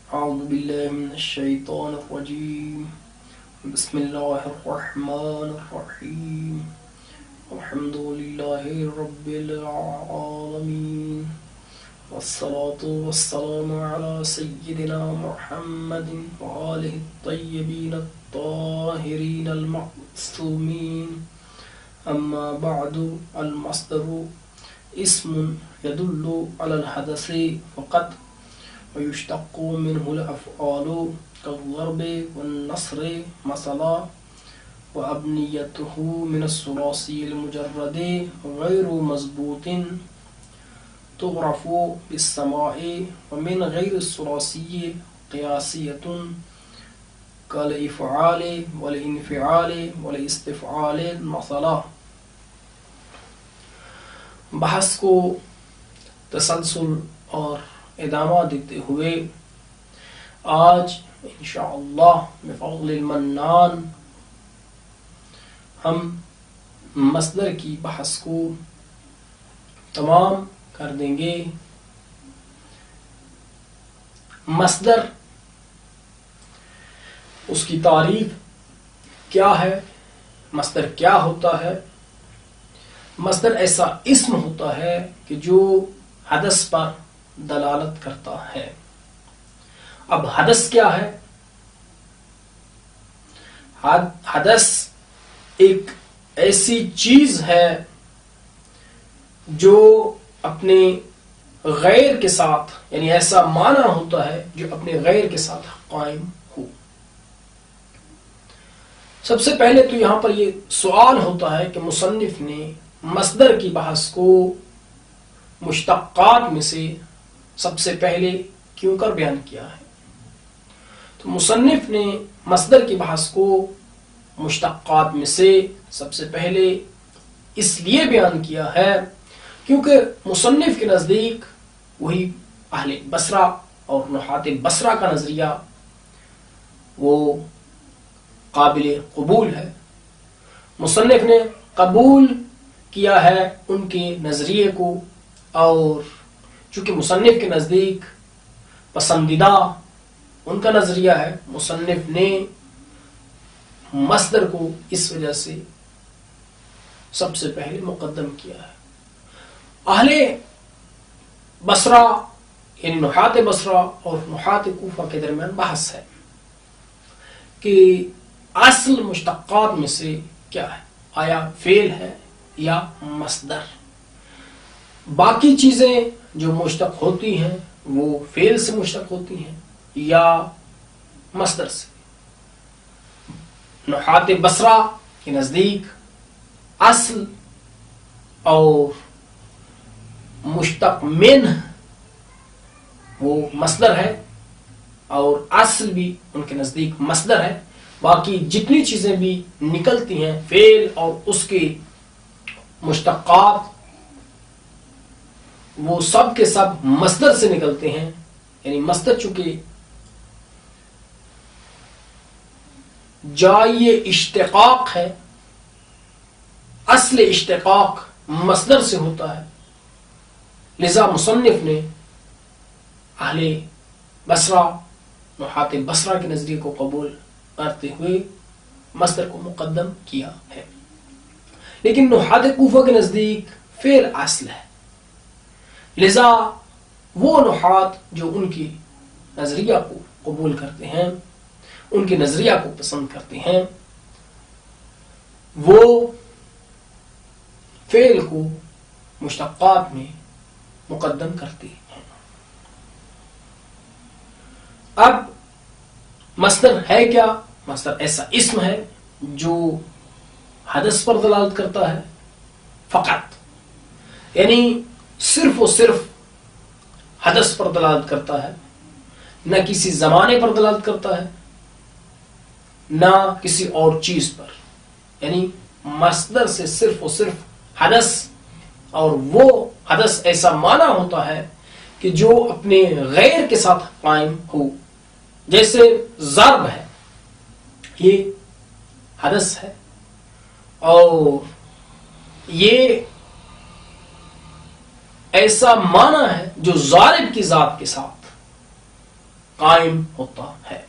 أعوذ بالله من الشيطان الرجيم. بسم الله الرحمن الرحيم. الحمد لله رب العالمين، والصلاة والسلام على سيدنا محمد وآله الطيبين الطاهرين المعصومين. أما بعد، المصدر اسم يدل على الحدث فقط، ويشتق منه الأفعال كالضرب والنصر مثلا، وأبنيته من الثلاثي المجرد غير مضبوط تعرف بالسماء، ومن غير الثلاثي قياسية كالإفعال والانفعال والاستفعال مثلا. بحث کو تسلسل اور ادامہ دیتے ہوئے آج انشاءاللہ بفضل المنان ہم مصدر کی بحث کو تمام کر دیں گے. مصدر، اس کی تعریف کیا ہے، مصدر کیا ہوتا ہے؟ مصدر ایسا اسم ہوتا ہے کہ جو حدث پر دلالت کرتا ہے. اب حدث کیا ہے؟ حدث ایک ایسی چیز ہے جو اپنے غیر کے ساتھ، یعنی ایسا معنی ہوتا ہے جو اپنے غیر کے ساتھ قائم ہو. سب سے پہلے تو یہاں پر یہ سوال ہوتا ہے کہ مصنف نے مصدر کی بحث کو مشتقات میں سے سب سے پہلے کیوں کر بیان کیا ہے؟ تو مصنف نے مصدر کی بحث کو مشتقات میں سے سب سے پہلے اس لیے بیان کیا ہے کیونکہ مصنف کے نزدیک وہی اہل بصرہ اور نحات بصرہ کا نظریہ وہ قابل قبول ہے. مصنف نے قبول کیا ہے ان کے نظریے کو، اور چونکہ مصنف کے نزدیک پسندیدہ ان کا نظریہ ہے، مصنف نے مصدر کو اس وجہ سے سب سے پہلے مقدم کیا ہے. اہل بصرہ یعنی نحات بصرہ اور نحات کوفہ کے درمیان بحث ہے کہ اصل مشتقات میں سے کیا ہے، آیا فعل ہے یا مصدر. باقی چیزیں جو مشتق ہوتی ہیں وہ فعل سے مشتق ہوتی ہیں یا مصدر سے. نحات بصرہ کے نزدیک اصل اور مشتق من وہ مصدر ہے، اور اصل بھی ان کے نزدیک مصدر ہے. باقی جتنی چیزیں بھی نکلتی ہیں فعل اور اس کے مشتقات وہ سب کے سب مصدر سے نکلتے ہیں. یعنی مصدر چونکہ جائے اشتقاق ہے، اصل اشتقاق مصدر سے ہوتا ہے، لذا مصنف نے اہل بصرہ نحات بصرہ کے نظریے کو قبول کرتے ہوئے مصدر کو مقدم کیا ہے. لیکن نحات کوفہ کے نزدیک فعل اصل ہے، لذا وہ نحات جو ان کی نظریہ کو قبول کرتے ہیں، ان کے نظریہ کو پسند کرتے ہیں، وہ فعل کو مشتقات میں مقدم کرتے ہیں. اب مصدر ہے کیا؟ مصدر ایسا اسم ہے جو حدث پر دلالت کرتا ہے فقط، یعنی صرف و صرف حدث پر دلالت کرتا ہے، نہ کسی زمانے پر دلالت کرتا ہے نہ کسی اور چیز پر. یعنی مصدر سے صرف و صرف حدث، اور وہ حدث ایسا معنی ہوتا ہے کہ جو اپنے غیر کے ساتھ قائم ہو. جیسے ضرب ہے، یہ حدث ہے، اور یہ ایسا معنی ہے جو ضارب کی ذات کے ساتھ قائم ہوتا ہے.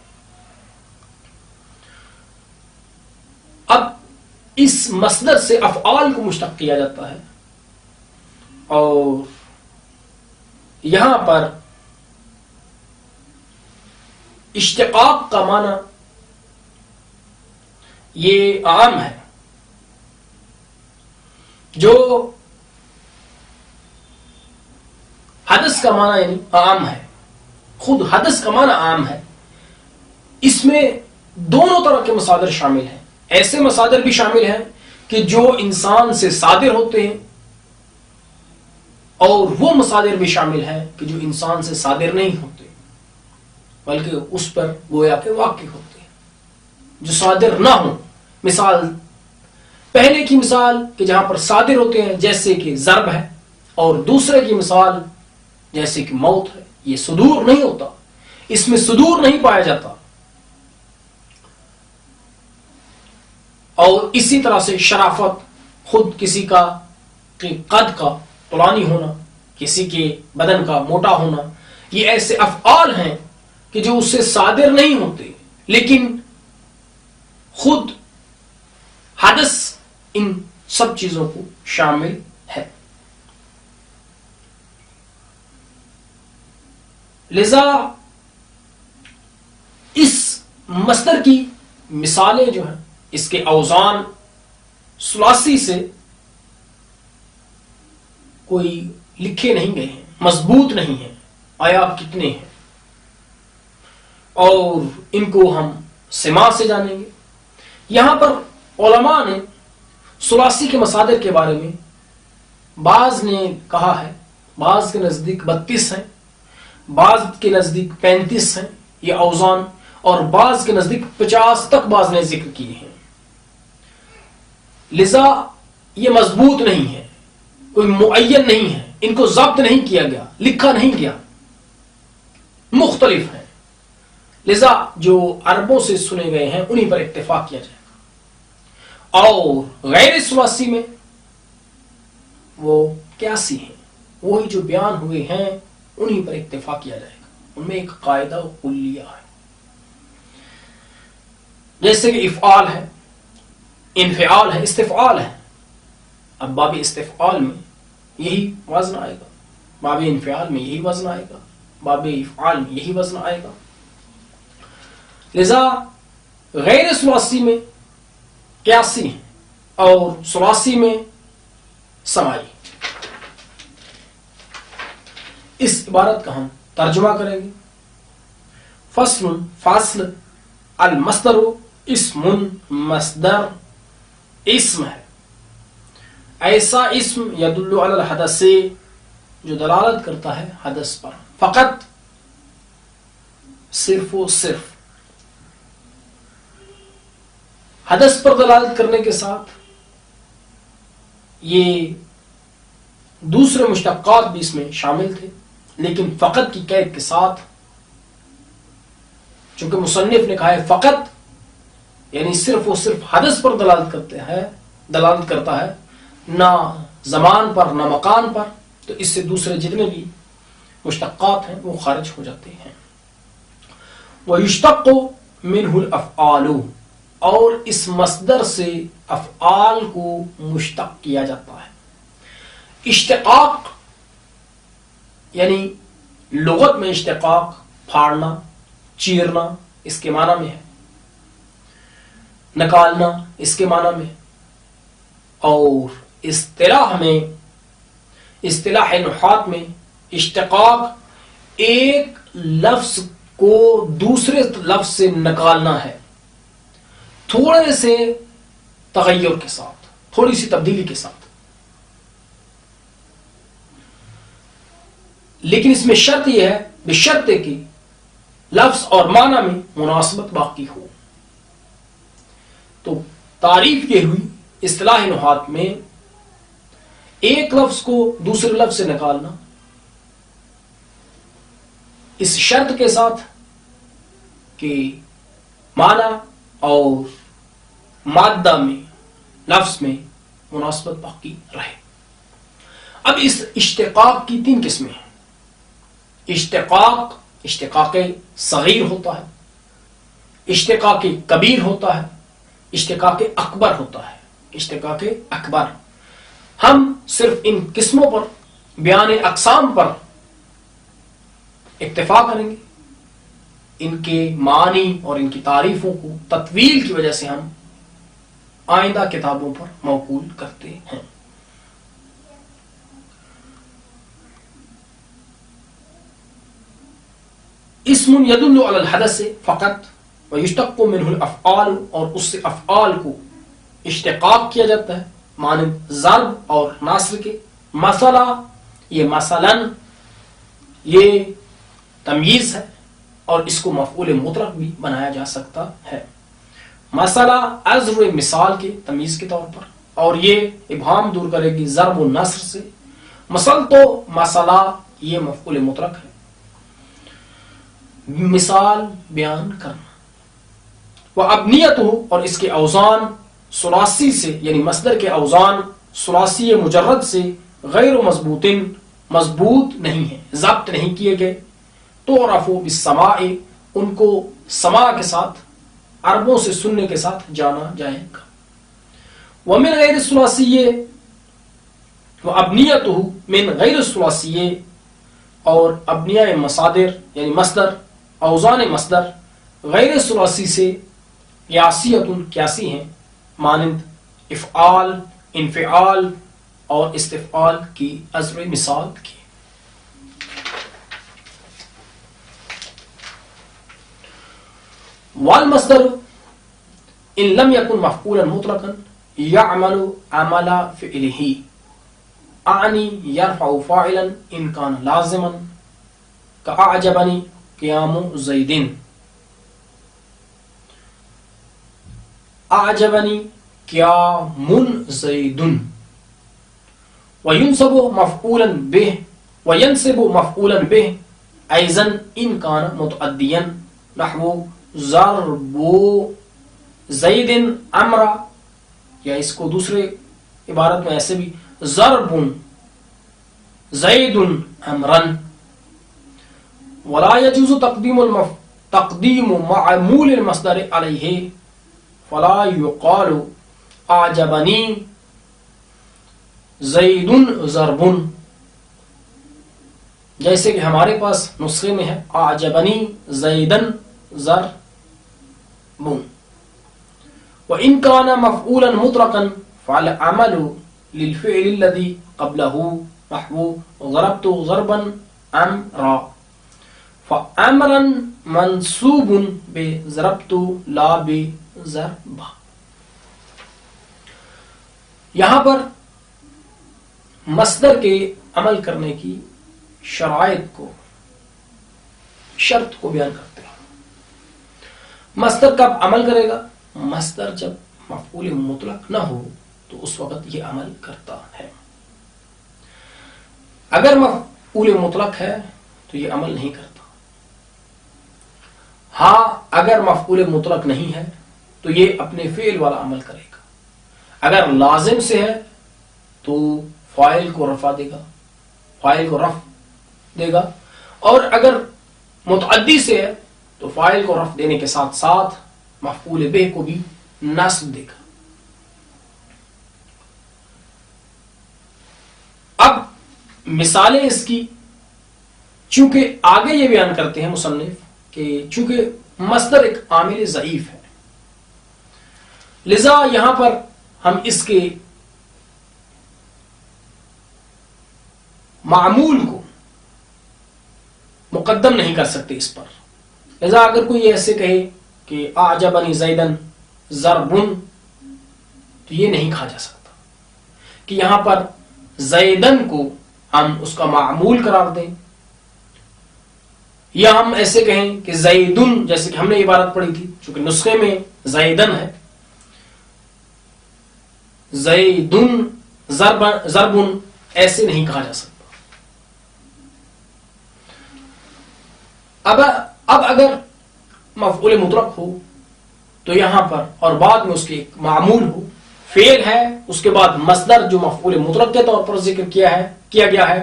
اب اس مصدر سے افعال کو مشتق کیا جاتا ہے، اور یہاں پر اشتقاق کا معنی یہ عام ہے. جو حدث کا معنی یعنی عام ہے، خود حدث کا معنی عام ہے، اس میں دونوں طرح کے مصادر شامل ہیں. ایسے مصادر بھی شامل ہیں کہ جو انسان سے صادر ہوتے ہیں، اور وہ مصادر بھی شامل ہیں کہ جو انسان سے صادر نہیں ہوتے بلکہ اس پر گویا کے واقع ہوتے ہیں، جو صادر نہ ہوں. مثال، پہلے کی مثال کہ جہاں پر صادر ہوتے ہیں جیسے کہ ضرب ہے، اور دوسرے کی مثال جیسے کہ موت ہے. یہ صدور نہیں ہوتا، اس میں صدور نہیں پایا جاتا. اور اسی طرح سے شرافت، خود کسی کا قد کا طولانی ہونا، کسی کے بدن کا موٹا ہونا، یہ ایسے افعال ہیں کہ جو اس سے صادر نہیں ہوتے، لیکن خود حدث ان سب چیزوں کو شامل ہے. لذا اس مصدر کی مثالیں جو ہیں، اس کے اوزان ثلاثی سے کوئی لکھے نہیں گئے ہیں، مضبوط نہیں ہیں. آیا کتنے ہیں، اور ان کو ہم سماع سے جانیں گے. یہاں پر علماء نے ثلاثی کے مصادر کے بارے میں بعض نے کہا ہے، بعض کے نزدیک 32 ہیں، بعض کے نزدیک 35 ہیں یہ اوزان، اور بعض کے نزدیک 50 تک بعض نے ذکر کیے ہیں. لذا یہ مضبوط نہیں ہے، کوئی معین نہیں ہے، ان کو ضبط نہیں کیا گیا، لکھا نہیں گیا، مختلف ہیں. لذا جو عربوں سے سنے گئے ہیں انہی پر اتفاق کیا جائے گا، اور غیر ثلاثی میں وہ 81 ہیں، وہی جو بیان ہوئے ہیں انہی پر اتفاق کیا جائے گا. ان میں ایک قاعدہ کلیہ ہے، جیسے کہ افعال ہے، انفعال ہے، استفعال ہے. اب باب استفعال میں یہی وزن آئے گا، باب انفعال میں یہی وزن آئے گا، باب افعال میں یہی وزن آئے گا. لذا غیر ثلاثی میں 81 ہیں، اور ثلاثی میں سماعی. اس عبارت کا ہم ترجمہ کریں گے. فصل، فاصل، المصدر اسم، مصدر اسم ہے، ایسا اسم یدل علی الحدث جو دلالت کرتا ہے حدث پر، فقط، صرف و صرف. حدث پر دلالت کرنے کے ساتھ یہ دوسرے مشتقات بھی اس میں شامل تھے، لیکن فقط کی قید کے ساتھ. چونکہ مصنف نے کہا ہے فقط، یعنی صرف و صرف حدث پر دلالت کرتا ہے، نہ زمان پر نہ مکان پر، تو اس سے دوسرے جتنے بھی مشتقات ہیں وہ خارج ہو جاتے ہیں. وَيُشْتَقُّ مِنْهُ الْأَفْعَالُ، اور اس مصدر سے افعال کو مشتق کیا جاتا ہے. اشتقاق یعنی لغت میں اشتقاق پھاڑنا، چیرنا اس کے معنی میں ہے، نکالنا اس کے معنی میں، اور اصطلاح نحات میں اشتقاق ایک لفظ کو دوسرے لفظ سے نکالنا ہے، تھوڑے سے تغیر کے ساتھ، تھوڑی سی تبدیلی کے ساتھ. لیکن اس میں شرط یہ ہے، بشرط کہ لفظ اور معنی میں مناسبت باقی ہو. تو تعریف یہ ہوئی اصطلاح نحات میں ایک لفظ کو دوسرے لفظ سے نکالنا، اس شرط کے ساتھ کہ معنی اور مادہ میں، لفظ میں مناسبت باقی رہے. اب اس اشتقاق کی 3 قسمیں ہیں. اشتقاق اشتقاق صغیر ہوتا ہے، اشتقاق کبیر ہوتا ہے، اشتقاق اکبر ہوتا ہے، اشتقاق اکبر۔ ہم صرف ان قسموں پر، بیان اقسام پر اکتفا کریں گے، ان کے معنی اور ان کی تعریفوں کو تطویل کی وجہ سے ہم آئندہ کتابوں پر موقول کرتے ہیں۔ اسم يدل على الحدث فقط ويشتق منه الافعال، اور اس سے افعال کو اشتقاق کیا جاتا ہے، مانند ضرب اور نصر کے۔ مثلا، یہ مثلا یہ تمییز ہے اور اس کو مفعول مطلق بھی بنایا جا سکتا ہے۔ مثلا عذر مثال کے تمییز کے طور پر، اور یہ ابہام دور کرے گی ضرب و نصر سے۔ مثل تو مثلا یہ مفعول مطلق ہے، مثال بیان کرنا۔ وہ ابنیت ہو، اور اس کے اوزان ثلاثی سے، یعنی مصدر کے اوزان ثلاثی مجرد سے غیر مضبوط، مضبوط نہیں ہے، ضبط نہیں کیے گئے۔ تو رفو بالسماع، ان کو سماع کے ساتھ، عربوں سے سننے کے ساتھ جانا جائے گا۔ ومن غیر الثلاثی، وہ ابنیت ہو من غیر الثلاثی، اور ابنیہ مصادر یعنی مصدر، اوزان مصدر غیر ثلاثی سے قیاسیت، قیاسی ہیں، مانند افعال، انفعال اور استفعال کی عذر مثال کی۔ والمصدر ان لم يكن مفعولا مطلقا يعمل عمل فعله، اعني يرفع فاعلا ان كان لازما كأعجبني قيام زيد، اعجبني قيام زيد، وينصب مفعولا به، وينصب مفعولا به ايضا ان كان متعديا، نحو ضرب زید امرا، یا اس کو دوسرے عبارت میں ایسے بھی ضرب زید امرا۔ ولا يجوز تقدیم معمول المصدر علیہ، فلا يقال اعجبنی زید ضرب، جیسے کہ ہمارے پاس نسخے میں ہے اعجبنی زیدن ضرب۔ وإن كان مفعولا مطلقا فالعمل للفعل الذي قبله، نحو ضربت ضربا أمرا، فأمرا منصوب بضربت لا بضرب۔ یہاں پر مصدر کے عمل کرنے کی شرائط کو، شرط کو بیان کرتے ہیں۔ مصدر کب عمل کرے گا؟ مصدر جب مفعول مطلق نہ ہو تو اس وقت یہ عمل کرتا ہے۔ اگر مفعول مطلق ہے تو یہ عمل نہیں کرتا۔ ہاں، اگر مفعول مطلق نہیں ہے تو یہ اپنے فعل والا عمل کرے گا۔ اگر لازم سے ہے تو فاعل کو رفع دے گا، فاعل کو رفع دے گا، اور اگر متعدی سے ہے تو فاعل کو رفع دینے کے ساتھ ساتھ مفعول بہ کو بھی نصب دے گا۔ اب مثالیں اس کی، چونکہ آگے یہ بیان کرتے ہیں مصنف کہ چونکہ مصدر ایک عامل ضعیف ہے، لذا یہاں پر ہم اس کے معمول کو مقدم نہیں کر سکتے اس پر۔ لذا اگر کوئی ایسے کہے کہ اعجبنی زیدن ضربن، تو یہ نہیں کہا جا سکتا کہ یہاں پر زیدن کو ہم اس کا معمول قرار دیں، یا ہم ایسے کہیں کہ زیدن، جیسے کہ ہم نے عبارت پڑھی تھی، چونکہ نسخے میں زیدن ہے، زیدن ضربن، ایسے نہیں کہا جا سکتا۔ اب اگر مفعول مطلق ہو تو یہاں پر، اور بعد میں اس کے ایک معمول ہو، فعل ہے، اس کے بعد مصدر جو مفعول مطلق کے طور پر ذکر کیا گیا ہے،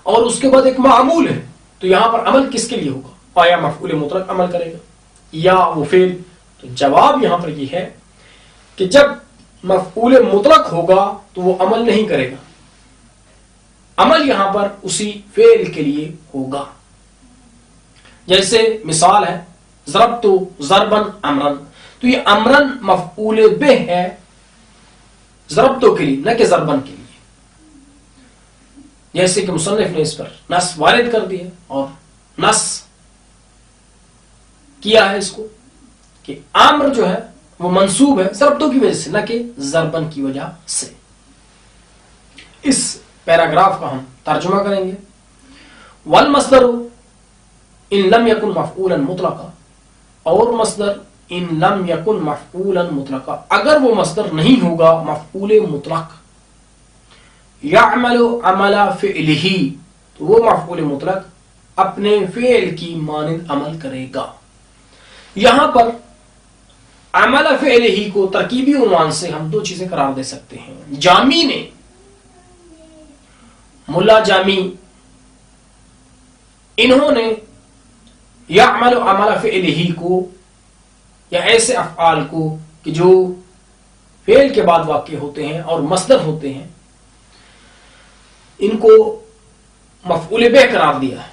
اور اس کے بعد ایک معمول ہے، تو یہاں پر عمل کس کے لیے ہوگا؟ آیا مفعول مطلق عمل کرے گا یا وہ فعل؟ تو جواب یہاں پر یہ ہے کہ جب مفعول مطلق ہوگا تو وہ عمل نہیں کرے گا، عمل یہاں پر اسی فعل کے لیے ہوگا. جیسے مثال ہے ضربت ضربن امرن، تو یہ امرن مفعول بہ ہے ضربتو کے لیے، نہ کہ ضربن کے لیے. جیسے کہ مصنف نے اس پر نص وارد کر دیا اور نص کیا ہے اس کو کہ امر جو ہے وہ منصوب ہے ضربتو کی وجہ سے، نہ کہ ضربن کی وجہ سے. اس پیراگراف کا ہم ترجمہ کریں گے. والمصدر ان لم يكن مفعولا مطلقا، اور مصدر ان لم يكن مفعولا مطلقا، اگر وہ مصدر نہیں ہوگا مفعول مطلق، يعمل عمل فعله، تو وہ مفعول مطلق اپنے فعل کی مانند عمل کرے گا. یہاں پر عمل فعله کو ترکیبی عنوان سے ہم دو چیزیں قرار دے سکتے ہیں. جامی نے، ملا جامی، انہوں نے یعمل عمل فعلہ کو یا ایسے افعال کو کہ جو فعل کے بعد واقع ہوتے ہیں اور مصدر ہوتے ہیں، ان کو مفعول بہ قرار دیا ہے،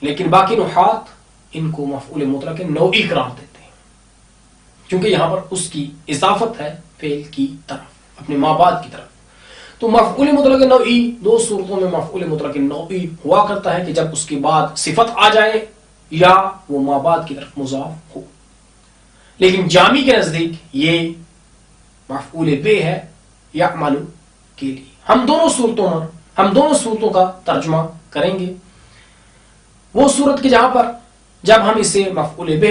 لیکن باقی نحات ان کو مفعول مطلق نوعی قرار دیتے ہیں، کیونکہ یہاں پر اس کی اضافت ہے فعل کی طرف، اپنے ما بعد کی طرف. تو مفعول مطلق نوعی دو صورتوں میں مفعول مطلق نوعی ہوا کرتا ہے کہ جب اس کے بعد صفت آ جائے یا وہ ما بعد کی طرف مضاف ہو. لیکن جامی کے نزدیک یہ مفعول بہ ہے یعمل کے لیے. ہم دونوں صورتوں کا ترجمہ کریں گے. وہ صورت کے جہاں پر جب ہم اسے مفعول بہ